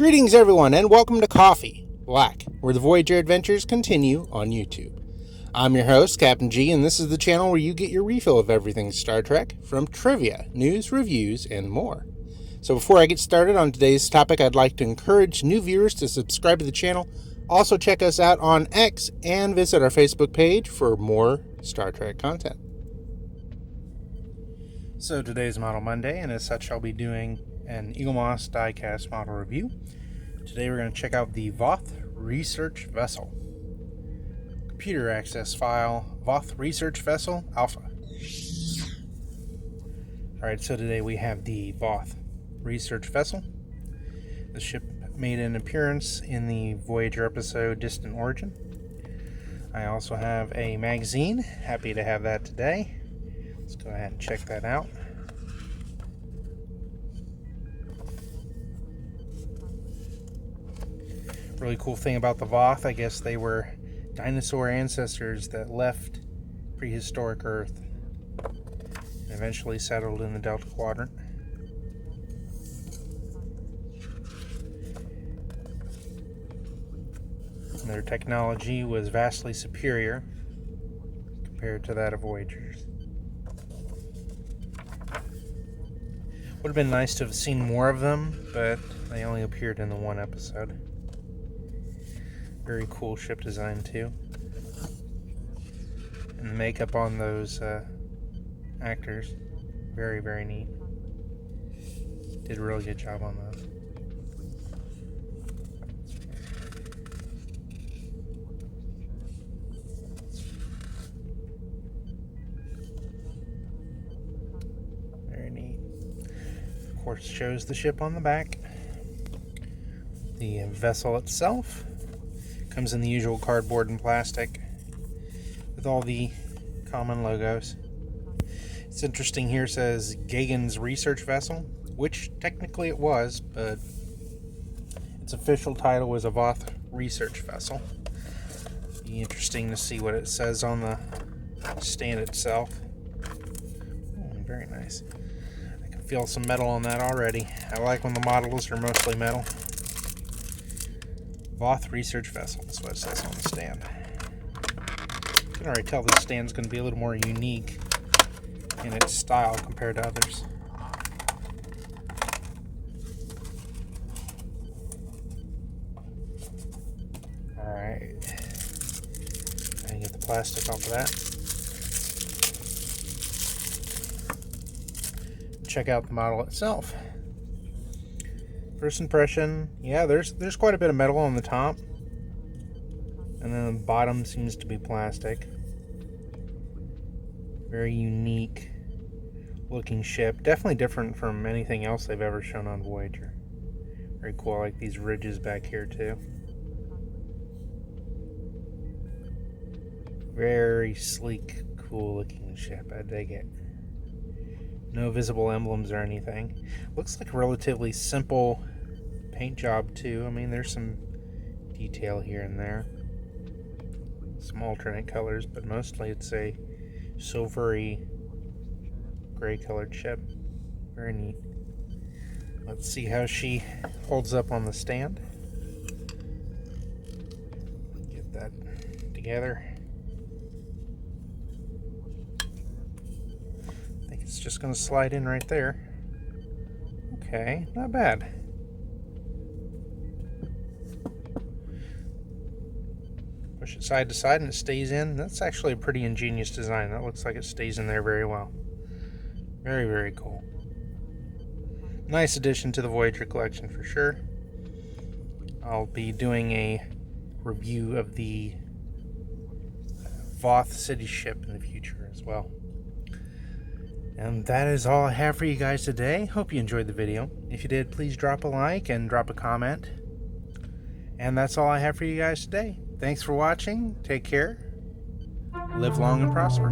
Greetings everyone and welcome to Coffee Black, where the Voyager adventures continue on YouTube. I'm your host, Captain G, and this is the channel where you get your refill of everything Star Trek, from trivia, news, reviews, and more. So before I get started on today's topic, I'd like to encourage new viewers to subscribe to the channel. Also check us out on X and visit our Facebook page for more Star Trek content. So today's Model Monday, and as such I'll be doing an Eaglemoss diecast model review. Today we're going to check out the Voth Research Vessel. Computer access file, Voth Research Vessel Alpha. Alright, so today we have the Voth Research Vessel. The ship made an appearance in the Voyager episode Distant Origin. I also have a magazine. Happy to have that today. Let's go ahead and check that out. Really cool thing about the Voth, I guess they were dinosaur ancestors that left prehistoric Earth and eventually settled in the Delta Quadrant. And their technology was vastly superior compared to that of Voyager's. Would have been nice to have seen more of them, but they only appeared in the one episode. Very cool ship design too. And the makeup on those actors, very, very neat. Did a really good job on those. Very neat. Of course, shows the ship on the back. The vessel itself comes in the usual cardboard and plastic with all the common logos. It's interesting here, it says Gagan's Research Vessel, which technically it was, but its official title was a Voth Research Vessel. Be interesting to see what it says on the stand itself. Oh, very nice. I can feel some metal on that already. I like when the models are mostly metal. Voth Research Vessel, that's what it says on the stand. You can already tell this stand's going to be a little more unique in its style compared to others. Alright. I get the plastic off of that. Check out the model itself. First impression, yeah, there's quite a bit of metal on the top, and then the bottom seems to be plastic. Very unique looking ship, definitely different from anything else they've ever shown on Voyager. Very cool. I like these ridges back here too. Very sleek, cool looking ship. I dig it. No visible emblems or anything. Looks like a relatively simple paint job too. I mean, there's some detail here and there. Some alternate colors, but mostly it's a silvery gray colored ship. Very neat. Let's see how she holds up on the stand. Get that together. It's just going to slide in right there. Okay, not bad. Push it side to side and it stays in. That's actually a pretty ingenious design. That looks like it stays in there very well. Very, very cool. Nice addition to the Voyager collection for sure. I'll be doing a review of the Voth City ship in the future as well. And that is all I have for you guys today. Hope you enjoyed the video. If you did, please drop a like and drop a comment. And that's all I have for you guys today. Thanks for watching. Take care. Live long and prosper.